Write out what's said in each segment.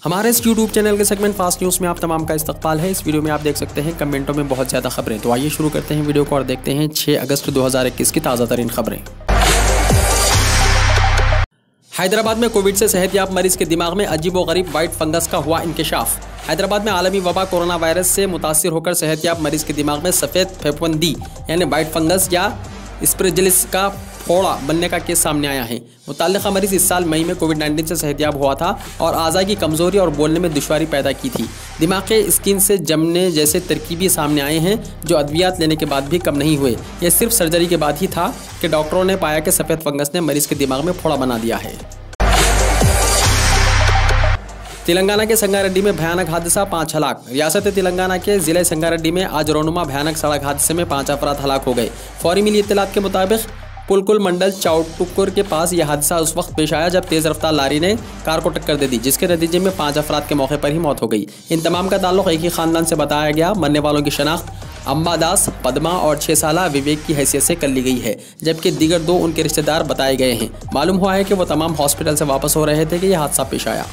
हमारे इस YouTube channel के सेगमेंट फास्ट न्यूज़ में आप तमाम का इस्तकबाल है। इस वीडियो में आप देख सकते हैं कमेंटों में बहुत ज़्यादा खबरें। तो आइए शुरू करते हैं वीडियो को और देखते हैं 6 अगस्त 2021 की ताज़ा तरीन खबरें। हैदराबाद में कोविड से सेहतयाब मरीज के दिमाग में अजीबोगरीब वाइट फंगस का हुआ इंकशाफ। हैदराबाद में आलमी वबा कोरोना वायरस से मुतासिर होकर सेहतयाब मरीज के दिमाग में सफ़ेद फफूंदी यानी वाइट फंगस या स्प्रेजिलिस का फोड़ा बनने का केस सामने आया है। मुताल्लिका मरीज इस साल मई में कोविड-19 से सेहतयाब हुआ था और आज़ा की कमज़ोरी और बोलने में दुश्वारी पैदा की थी। दिमाग के स्किन से जमने जैसे तरकीबी सामने आए हैं जो अद्वियात लेने के बाद भी कम नहीं हुए। यह सिर्फ सर्जरी के बाद ही था कि डॉक्टरों ने पाया कि सफ़ेद फंगस ने मरीज के दिमाग में फोड़ा बना दिया है। तेलंगाना के संगारेड्डी में भयानक हादसा, 5 हलाक। रियासत तेलंगाना के ज़िले संगारेड्डी में आज रोनुमा भयानक सड़क हादसे में 5 अफराद हलाक हो गए। फौरी मिली इत्तलात के मुताबिक पुलकुल मंडल चाउटुकुर के पास यह हादसा उस वक्त पेश आया जब तेज़ रफ्तार लारी ने कार को टक्कर दे दी, जिसके नतीजे में 5 अफराद के मौके पर ही मौत हो गई। इन तमाम का ताल्लुक एक ही खानदान से बताया गया। मरने वालों की शनाख्त अम्बादास, पद्मा और 6 साला विवेक की हैसियत से कर ली गई है, जबकि दीगर 2 उनके रिश्तेदार बताए गए हैं। मालूम हुआ है कि वो तमाम हॉस्पिटल से वापस हो रहे थे कि यह हादसा पेश आया।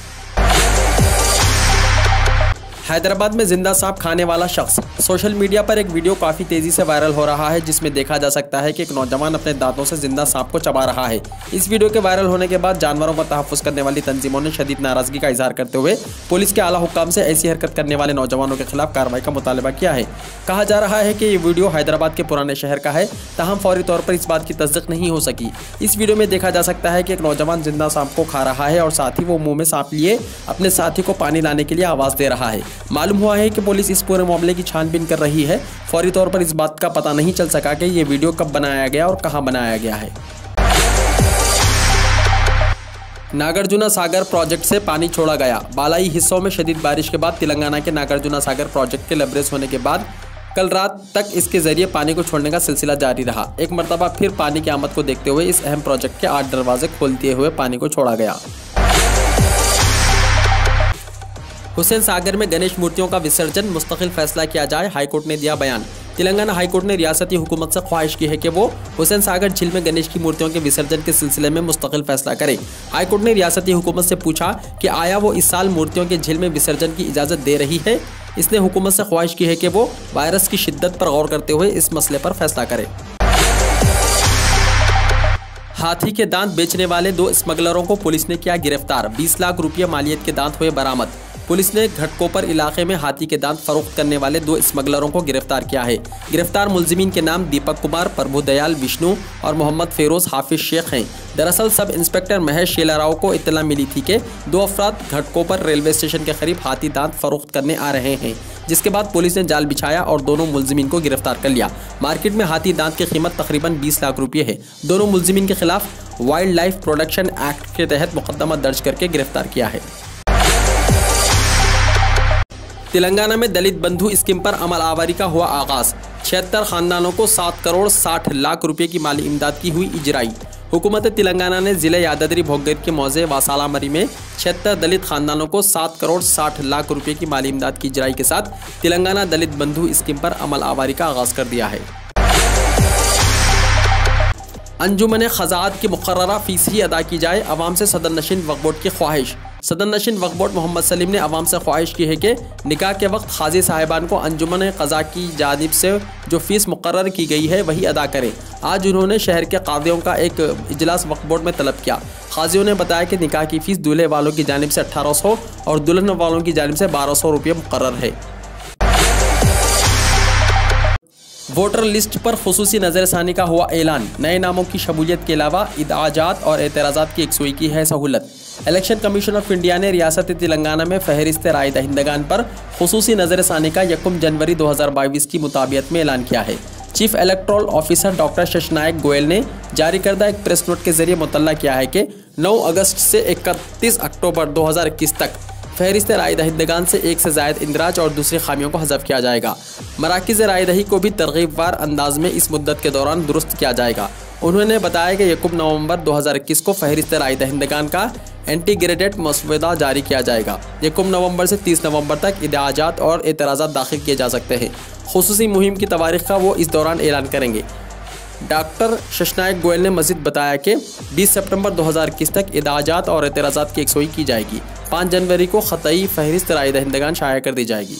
हैदराबाद में जिंदा सांप खाने वाला शख्स। सोशल मीडिया पर एक वीडियो काफ़ी तेज़ी से वायरल हो रहा है जिसमें देखा जा सकता है कि एक नौजवान अपने दांतों से जिंदा सांप को चबा रहा है। इस वीडियो के वायरल होने के बाद जानवरों का तहफ़्फ़ुज़ करने वाली तंजीमों ने शदीद नाराज़गी का इजहार करते हुए पुलिस के आला हुक्काम से ऐसी हरकत करने वाले नौजवानों के खिलाफ कार्रवाई का मुतालबा किया है। कहा जा रहा है कि ये वीडियो हैदराबाद के पुराने शहर का है, ताहम फौरी तौर पर इस बात की तस्दीक नहीं हो सकी। इस वीडियो में देखा जा सकता है कि एक नौजवान जिंदा सांप को खा रहा है और साथ ही वो मुँह में सांप लिए अपने साथी को पानी लाने के लिए आवाज़ दे रहा है। मालूम हुआ है कि पुलिस इस पूरे मामले की छानबीन कर रही है। फौरी तौर पर इस बात का पता नहीं चल सका कि ये वीडियो कब बनाया गया और कहां बनाया गया है। नागार्जुना सागर प्रोजेक्ट से पानी छोड़ा गया। बालाई हिस्सों में शदीद बारिश के बाद तेलंगाना के नागार्जुना सागर प्रोजेक्ट के लबरेज होने के बाद कल रात तक इसके जरिए पानी को छोड़ने का सिलसिला जारी रहा। एक मरतबा फिर पानी की आमद को देखते हुए इस अहम प्रोजेक्ट के 8 दरवाजे खोल दिए हुए पानी को छोड़ा गया। हुसैन सागर में गणेश मूर्तियों का विसर्जन मुस्तकिल फैसला किया जाए, हाईकोर्ट ने दिया बयान। तेलंगाना हाईकोर्ट ने रियासती हुकूमत से ख्वाहिश की है कि वो हुसैन सागर झील में गणेश की मूर्तियों के विसर्जन के सिलसिले में मुस्तकिल फैसला करे। हाईकोर्ट ने रियासती हुकूमत से पूछा कि आया वो इस साल मूर्तियों के झील में विसर्जन की इजाज़त दे रही है। इसने हुकूमत से ख्वाहिश की है कि वो वायरस की शिद्दत पर गौर करते हुए इस मसले पर फैसला करे। हाथी के दांत बेचने वाले 2 स्मगलरों को पुलिस ने किया गिरफ्तार। 20 लाख रुपये मालियत के दांत हुए बरामद। पुलिस ने घटकोपर इलाके में हाथी के दांत फरोख्त करने वाले 2 स्मगलरों को गिरफ्तार किया है। गिरफ्तार मुलजिमीन के नाम दीपक कुमार, प्रभुदयाल विष्णु और मोहम्मद फेरोज हाफिज शेख हैं। दरअसल सब इंस्पेक्टर महेश शेलाराव को इत्तला मिली थी कि 2 अफराद घटकोपर रेलवे स्टेशन के करीब हाथी दांत फरोख्त करने आ रहे हैं, जिसके बाद पुलिस ने जाल बिछाया और दोनों मुलजिमीन को गिरफ्तार कर लिया। मार्केट में हाथी दांत की कीमत तकरीबन 20 लाख रुपये है। दोनों मुलजिमीन के खिलाफ वाइल्ड लाइफ प्रोटेक्शन एक्ट के तहत मुकदमा दर्ज करके गिरफ्तार किया है। तेलंगाना में दलित बंधु स्कीम पर अमल आवारी का हुआ आगाज। 76 खानदानों को 7 करोड़ 60 लाख रुपए की माली इमदाद की हुई इजराई। हुकूमत तेलंगाना ने ज़िले यादाद्री भोगगिर के मौजे वासालामरी में 76 दलित खानदानों को 7 करोड़ 60 लाख रुपए की माली इमदाद की इजराई के साथ तेलंगाना दलित बंधु स्कीम पर अमल आवारी का आगाज कर दिया है। अंजुमन ख़ज़ात की मुक़र्ररा फ़ीस ही अदा की जाए, अवाम से सदर नशीन वक्फ बोर्ड की ख्वाहिश। सदर नशीन वक्फ बोर्ड मोहम्मद सलीम ने अवाम से ख्वाहिश की है कि निकाह के वक्त खाजी साहिबान को अंजुमन क़ज़ा की जानिब से जो फ़ीस मुक़र्रर की गई है वही अदा करें। आज उन्होंने शहर के कादियों का एक इजलास वक्फ बोर्ड में तलब किया। काजियों ने बताया कि निकाह की फ़ीस दूल्हे वालों की जानिब से 1800 और दुल्हन वालों की जानिब से 1200 रुपये मुक़र्रर है। वोटर लिस्ट पर खुसूसी नज़रसानी का हुआ ऐलान। नए नामों की शमूलियत के अलावा इदाजात और एतराज़ात की यकसुई की है सहूलत। इलेक्शन कमीशन ऑफ इंडिया ने रियासत तेलंगाना में फहरिस्त राय दहिंदगान पर खुसूसी नज़रसानी का 1 जनवरी 2022 की मुताबियत में ऐलान किया है। चीफ इलेक्टोरल ऑफिसर डॉक्टर शशनायक गोयल ने जारी करदा एक प्रेस नोट के जरिए मुतल्ला किया है कि 9 अगस्त से 31 अक्टूबर 2021 तक फहरिस्त राय दहिंदगान से 1 से ज़ायद इंदराज और दूसरी खामियों को हज़फ किया जाएगा। मराकिज़ राय दही को भी तरगीबवार अंदाज में इस मुद्दत के दौरान दुरुस्त किया जाएगा। उन्होंने बताया कि 1 नवंबर 2021 को फहरिस्त राय दहिंदगान का इंटीग्रेटेड मसवदा जारी किया जाएगा। 1 नवंबर से 30 नवंबर तक इदाजात और एतराज़ात दाखिल किए जा सकते हैं। खुसूसी मुहिम की तवारीख़ का वो इस दौरान ऐलान करेंगे। डॉक्टर शशनायक गोयल ने मजीद बताया कि 20 सितंबर 2021 तक इदाजात और एतराज़ात की यकसोई की जाएगी। 5 जनवरी को ख़तई फहरिस्त राय दहिंदगान शाया कर दी जाएगी।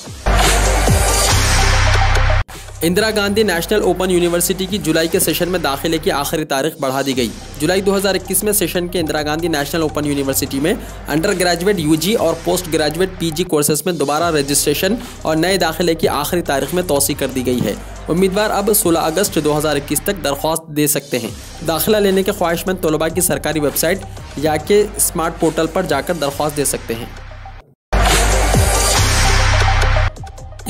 Indira Gandhi national open university की जुलाई के सेशन में दाखिले की आखिरी तारीख बढ़ा दी गई। जुलाई 2021 में सेशन के Indira Gandhi national open university में अंडर ग्रेजुएट यूजी और पोस्ट ग्रेजुएट पीजी कोर्सेज में दोबारा रजिस्ट्रेशन और नए दाखिले की आखिरी तारीख में तौसी कर दी गई है। उम्मीदवार अब 16 अगस्त 2021 तक दरख्वास्त दे सकते हैं। दाखिला लेने के ख्वाहिशमंद तलबा की सरकारी वेबसाइट या के स्मार्ट पोर्टल पर जाकर दरख्वास्त दे सकते हैं।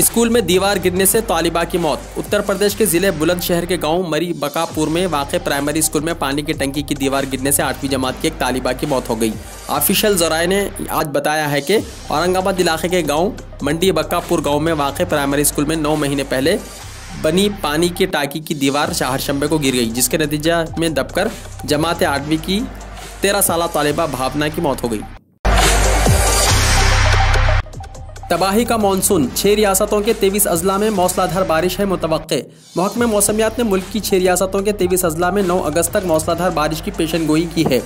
स्कूल में दीवार गिरने से तालिबा की मौत। उत्तर प्रदेश के जिले बुलंदशहर के गांव मरी बकापुर में वाक़े प्राइमरी स्कूल में पानी की टंकी की दीवार गिरने से 8वीं जमात की एक तालिबा की मौत हो गई। ऑफिशियल ज़राए ने आज बताया है कि औरंगाबाद इलाके के गांव मंडी बकापुर गांव में वाक़े प्राइमरी स्कूल में 9 महीने पहले बनी पानी की टांकी की दीवार चारशंबे को गिर गई, जिसके नतीजे में दबकर जमात 8वीं की 13 साला तालिबा भावना की मौत हो गई। तबाही का मानसून। 6 रियासतों के 23 अजला में मौसलाधार बारिश है मुतवक्के। महकमे मौसमियात ने मुल्क की 6 रियासतों के 23 अजला में 9 अगस्त तक मौसलाधार बारिश की पेशनगोई की है।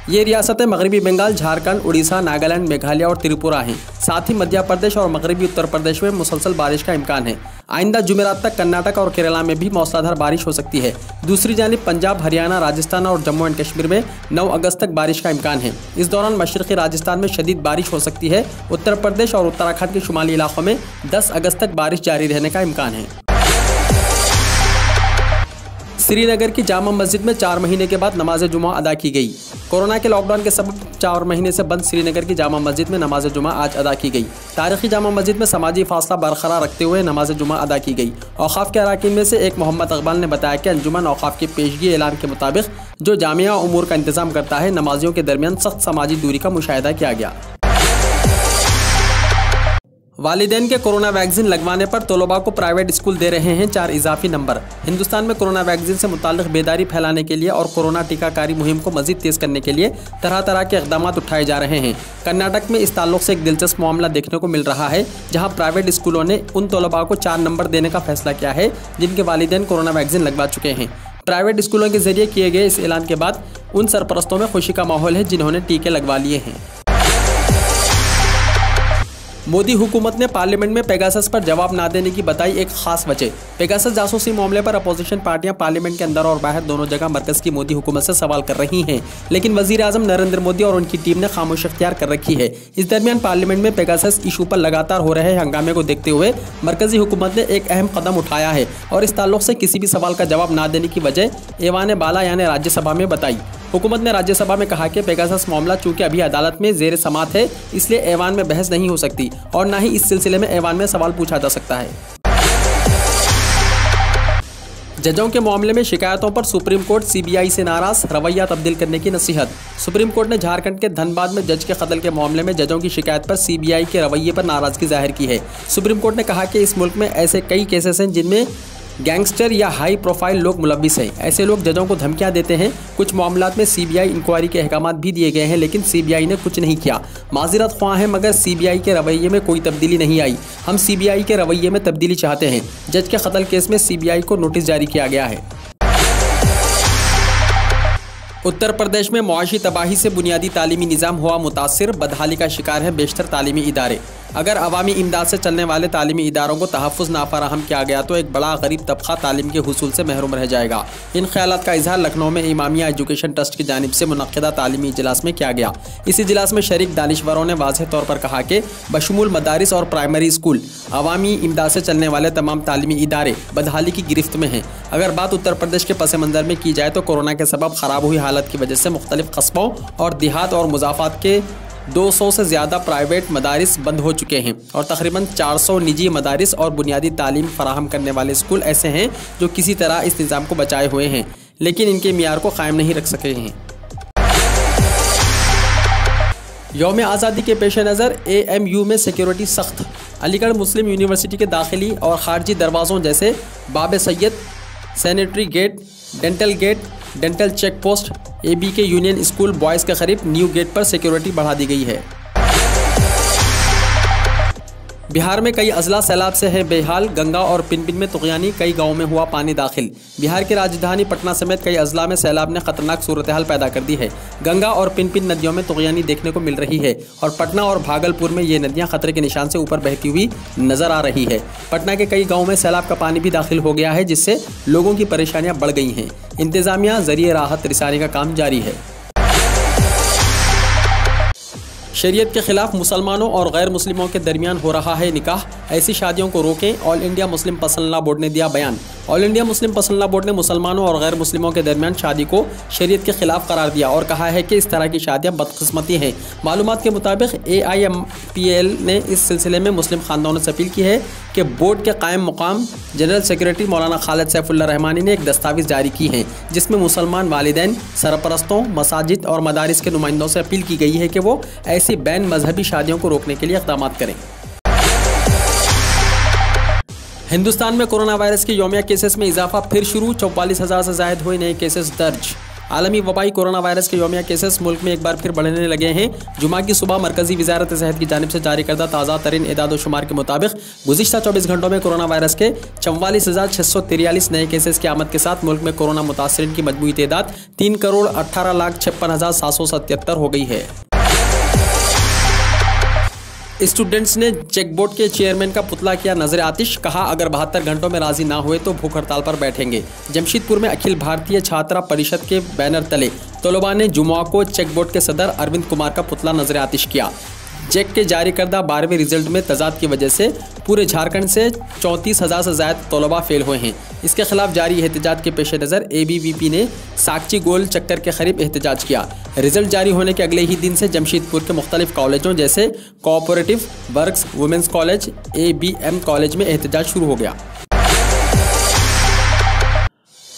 ये रियासतें मगरबी बंगाल, झारखंड, उड़ीसा, नागालैंड, मेघालय और त्रिपुरा हैं। साथ ही मध्य प्रदेश और मगरबी उत्तर प्रदेश में मुसलसल बारिश का इम्कान है। आइंदा जुमेरात तक कर्नाटक और केरला में भी मौसलाधार बारिश हो सकती है। दूसरी जानिब पंजाब, हरियाणा, राजस्थान और जम्मू एंड कश्मीर में 9 अगस्त तक बारिश का इम्कान है। इस दौरान मशरक़ी राजस्थान में शदीद बारिश हो सकती है। उत्तर प्रदेश और उत्तराखंड के शुमाली इलाकों में 10 अगस्त तक बारिश जारी रहने का इम्कान है। श्रीनगर की जामा मस्जिद में 4 महीने के बाद नमाज जुमा अदा की गई। कोरोना के लॉकडाउन के सबब 4 महीने से बंद श्रीनगर की जामा मस्जिद में नमाज जुमा आज अदा की गई। तारीखी जामा मस्जिद में समाजी फासला बरकरार रखते हुए नमाज जुमा अदा की गई। औकाफ के अराकीन में से एक मोहम्मद अकबाल ने बताया कि अंजुमन औकाफ की पेशगी ऐलान के मुताबिक जो जामिया उमूर का इंतजाम करता है, नमाजियों के दरमियान सख्त समाजी दूरी का मुशाहिदा किया गया। वालिदैन के कोरोना वैक्सीन लगवाने पर तलबा को प्राइवेट स्कूल दे रहे हैं 4 इजाफी नंबर। हिंदुस्तान में कोरोना वैक्सीन से मुताल्लिक बेदारी फैलाने के लिए और कोरोना टीकाकारी मुहिम को मजीद तेज करने के लिए तरह तरह के इकदाम उठाए जा रहे हैं। कर्नाटक में इस ताल्लुक से एक दिलचस्प मामला देखने को मिल रहा है, जहाँ प्राइवेट स्कूलों ने उन तलबा को 4 नंबर देने का फैसला किया है जिनके वालिदैन कोरोना वैक्सीन लगवा चुके हैं। प्राइवेट स्कूलों के जरिए किए गए इस ऐलान के बाद उन सरपरस्तों में खुशी का माहौल है जिन्होंने टीके लगवा लिए हैं। मोदी हुकूमत ने पार्लियामेंट में पेगासस पर जवाब ना देने की बताई एक खास वजह। पेगासस जासूसी मामले पर अपोजिशन पार्टियां पार्लियामेंट के अंदर और बाहर दोनों जगह मरकज की मोदी हुकूमत से सवाल कर रही हैं, लेकिन वजीर आजम नरेंद्र मोदी और उनकी टीम ने खामोश अख्तियार कर रखी है। इस दरमियान पार्लियामेंट में पेगासस इशू पर लगातार हो रहे हंगामे को देखते हुए मरकजी हुकूमत ने एक अहम कदम उठाया है और इस ताल्लुक से किसी भी सवाल का जवाब ना देने की वजह ऐवान बाला यानी राज्यसभा में बताई। हुकूमत ने राज्यसभा में कहा कि पेगासस मामला चूंकि अभी अदालत में जेर समात है, इसलिए ऐवान में बहस नहीं हो सकती और न ही इस सिलसिले में ऐवान में सवाल पूछा जा सकता है। जजों के मामले में शिकायतों पर सुप्रीम कोर्ट सीबीआई से नाराज, रवैया तब्दील करने की नसीहत। सुप्रीम कोर्ट ने झारखंड के धनबाद में जज के कत्ल के मामले में जजों की शिकायत पर सीबीआई के रवैये पर नाराजगी जाहिर की है। सुप्रीम कोर्ट ने कहा कि इस मुल्क में ऐसे कई केसेस हैं जिनमें गैंगस्टर या हाई प्रोफाइल लोग मुलविस हैं। ऐसे लोग जजों को धमकियां देते हैं। कुछ मामलात में सीबीआई इंक्वायरी के अहकाम भी दिए गए हैं, लेकिन सीबीआई ने कुछ नहीं किया। माजरत ख्वाह हैं, मगर सीबीआई के रवैये में कोई तब्दीली नहीं आई। हम सीबीआई के रवैये में तब्दीली चाहते हैं। जज के कत्ल केस में सीबीआई को नोटिस जारी किया गया है। उत्तर प्रदेश में मुआशी तबाही से बुनियादी तालीमी निज़ाम हुआ मुतासिर, बदहाली का शिकार है बेशतर तालीमी इदारे। अगर अवामी इमदाद से चलने वाले तालीमी इदारों को तहफ़्फ़ुज़ ना फराहम किया गया तो एक बड़ा गरीब तबका तालीम के हुसूल से महरूम रह जाएगा। इन ख्यालात का इजहार लखनऊ में इमामिया एजुकेशन ट्रस्ट की जानिब से मुनक़्क़िदा तालीमी इजलास में किया गया। इस इजलास में शरीक दानिशवरों ने वाज़ेह तौर पर कहा कि बशमूल मदारिस और प्राइमरी स्कूल अवामी इमदाद से चलने वाले तमाम तालीमी इदारे बदहाली की गिरफ्त में हैं। अगर बात उत्तर प्रदेश के पस मंज़र में की जाए तो कोरोना के सबब ख़राब हुई हालत की वजह से मुख्तलिफ कस्बों और देहात और मुज़ाफ़ात के 200 से ज़्यादा प्राइवेट मदारिस बंद हो चुके हैं और तकरीबन 400 निजी मदारिस और बुनियादी तालीम फराहम करने वाले स्कूल ऐसे हैं जो किसी तरह इस निज़ाम को बचाए हुए हैं, लेकिन इनके मियार को कायम नहीं रख सके हैं। यौम आज़ादी के पेश नज़र AMU में सिक्योरिटी सख्त। अलीगढ़ मुस्लिम यूनिवर्सिटी के दाखिली और खारजी दरवाज़ों जैसे Bab Syed, sanitary gate, dental gate, dental check post, AB के यूनियन स्कूल बॉयज़ के करीब न्यू गेट पर सिक्योरिटी बढ़ा दी गई है। बिहार में कई अजला सैलाब से है बेहाल। गंगा और पिनपिन में तुगयानी, कई गांवों में हुआ पानी दाखिल। बिहार की राजधानी पटना समेत कई अजला में सैलाब ने खतरनाक सूरत-ए-हाल पैदा कर दी है। गंगा और पिनपिन नदियों में तुगयानी देखने को मिल रही है और पटना और भागलपुर में ये नदियां खतरे के निशान से ऊपर बहती हुई नजर आ रही है। पटना के कई गाँवों में सैलाब का पानी भी दाखिल हो गया है, जिससे लोगों की परेशानियां बढ़ गई हैं। इंतजामिया जरिए राहत रिसानी का काम जारी है। शरीयत के खिलाफ मुसलमानों और गैर मुस्लिमों के दरमियान हो रहा है निकाह, ऐसी शादियों को रोकें। All India Muslim personal law board ने दिया बयान। All India Muslim personal law board ने मुसलमानों और गैर मुस्लिमों के दरमियान शादी को शरीयत के खिलाफ करार दिया और कहा है कि इस तरह की शादियां बदकिस्मती हैं। मालूमात के मुताबिक AIMPL ने इस सिलसिले में मुस्लिम खानदानों से अपील की है कि बोर्ड के कायम मुकाम जनरल सेक्रेटरी मौलाना खालिद सैफुल्लाह रहमानी ने एक दस्तावेज जारी की है, जिसमें मुसलमान वालिदैन, सरपरस्तों, मसाजिद और मदारिस के नुमाइंदों से अपील की गई है कि वो ऐसी बैन मजहबी शादियों को रोकने के लिए इक़दाम करें। हिंदुस्तान में कोरोना वायरस के यौमिया केसेस में इजाफा फिर शुरू, 44,000 से ज़ायद हुए नए केसेस दर्ज। आलमी वबाई कोरोना वायरस के यौमिया केसेस मुल्क में एक बार फिर बढ़ने लगे हैं। जुमा की सुबह मरकजी वजारत सेहत की जानिब से जारी करदा ताज़ा तरीन एदाद शुमार के मुताबिक गुज़िश्ता 24 घंटों में कोरोना वायरस के 44,643 नए केसेस की आमद के साथ मुल्क में कोरोना मुतासरीन की मजमूई तादाद 3,18,56,777 हो गई है। स्टूडेंट्स ने चेक बोर्ड के चेयरमैन का पुतला किया नजर आतिश, कहा अगर 72 घंटों में राजी ना हुए तो भूख हड़ताल पर बैठेंगे। जमशेदपुर में अखिल भारतीय छात्रा परिषद के बैनर तले तलबा ने जुमा को चेक बोर्ड के सदर अरविंद कुमार का पुतला नजर आतिश किया। चेक के जारी करदा 12वें रिजल्ट में तजाद की वजह से पूरे झारखंड से 34,000 से ज़ायद तलबा फेल हुए हैं। इसके खिलाफ जारी एहतजाज के पेश नज़र ABVP ने साकची गोल चक्कर के करीब एहतजाज किया। रिजल्ट जारी होने के अगले ही दिन से जमशेदपुर के मुख्तलिफ कॉलेजों जैसे cooperative works women's college ABM college में एहतजाज शुरू हो गया।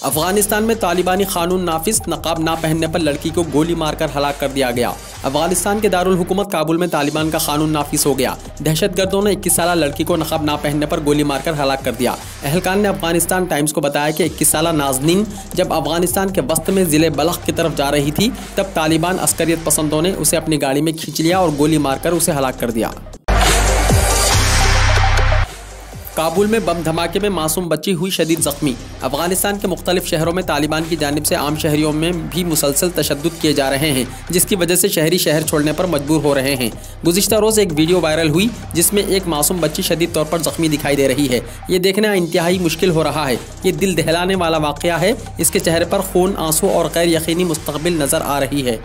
अफगानिस्तान में तालिबानी कानून नाफिज, नकाब ना पहनने पर लड़की को गोली मारकर हलाक कर दिया गया। अफगानिस्तान के दारुल हुकूमत काबुल में तालिबान का कानून नाफिज हो गया। दहशतगर्दों ने 21 साला लड़की को नकाब ना पहनने पर गोली मारकर हलाक कर दिया। अहलकार ने अफगानिस्तान टाइम्स को बताया कि 21 साला नाजनीन जब अफगानिस्तान के बस्त में ज़िले बलख की तरफ जा रही थी, तब तालिबान अस्करियत पसंदों ने उसे अपनी गाड़ी में खींच लिया और गोली मारकर उसे हलाक कर दिया। काबुल में बम धमाके में मासूम बच्ची हुई शदीद जख्मी। अफगानिस्तान के मुख्तलिफ शहरों में तालिबान की जानिब से आम शहरियों में भी मुसलसल तशद्दुद किए जा रहे हैं, जिसकी वजह से शहरी शहर छोड़ने पर मजबूर हो रहे हैं। गुज़िश्ता रोज़ एक वीडियो वायरल हुई जिसमें एक मासूम बच्ची शदीद तौर पर जख्मी दिखाई दे रही है। ये देखना इंतहाई मुश्किल हो रहा है। ये दिल दहलाने वाला वाक़या है। इसके चेहरे पर खून, आंसू और गैर यकीनी मुस्तकबिल नज़र आ रही है।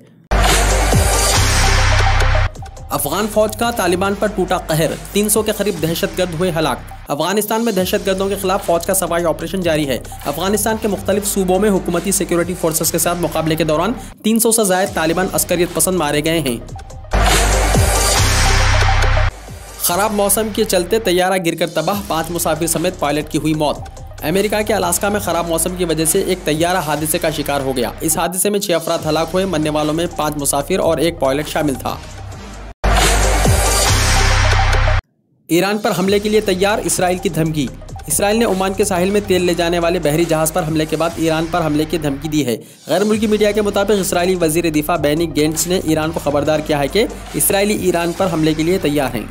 अफगान फौज का तालिबान पर टूटा कहर, 300 के करीब दहशतगर्द हुए हलाक। अफगानिस्तान में दहशतगर्दों के खिलाफ फौज का सफाई ऑपरेशन जारी है। अफगानिस्तान के मुख्तलिफ सूबों में हुकूमती सिक्योरिटी फोर्सेस के साथ मुकाबले के दौरान 300 से ज़ायद तालिबान अस्करियत पसंद मारे गए हैं। खराब मौसम के चलते तैयारा गिरकर तबाह, 5 मुसाफिर समेत पायलट की हुई मौत। अमेरिका के अलास्का में खराब मौसम की वजह से एक तैयारा हादसे का शिकार हो गया। इस हादसे में 6 अफराद हलाक हुए। मरने वालों में 5 मुसाफिर और 1 पायलट शामिल था। ईरान पर हमले के लिए तैयार, इसराइल की धमकी। इसराइल ने ओमान के साहिल में तेल ले जाने वाले बहरी जहाज पर हमले के बाद ईरान पर हमले की धमकी दी है। गैर मुल्की मीडिया के मुताबिक इसराइली वजीर दिफा बेनी गेंट्स ने ईरान को खबरदार किया है कि इसराइली ईरान पर हमले के लिए तैयार हैं।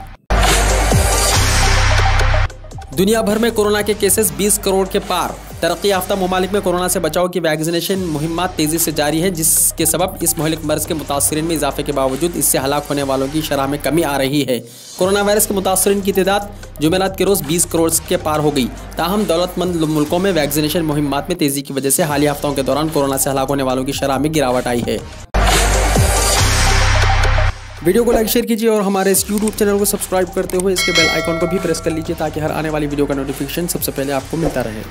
दुनिया भर में कोरोना के केसेस 20 करोड़ के पार। तरक्की याफ्ता ममालिक में कोरोना से बचाव की वैक्सीनेशन मुहिम्मात तेज़ी से जारी है, जिसके सबब इस महलिक मर्ज के मुतासरीन में इजाफे के बावजूद इससे हलाक होने वालों की शरह में कमी आ रही है। कोरोना वायरस के मुतासरीन की तादाद जुमेरात के रोज़ 20 करोड़ के पार हो गई। ताहम दौलतमंद मुल्कों में वैक्सीनेशन मुहिम्मात में तेज़ी की वजह से हालिया हफ्तों के दौरान कोरोना से हलाक होने वालों की शरह में गिरावट आई है। वीडियो को लाइक शेयर कीजिए और हमारे इस यूट्यूब चैनल को सब्सक्राइब करते हुए इसके बेल आइकॉन को भी प्रेस कर लीजिए ताकि हर आने वाली वीडियो का नोटिफिकेशन सबसे पहले आपको मिलता रहे।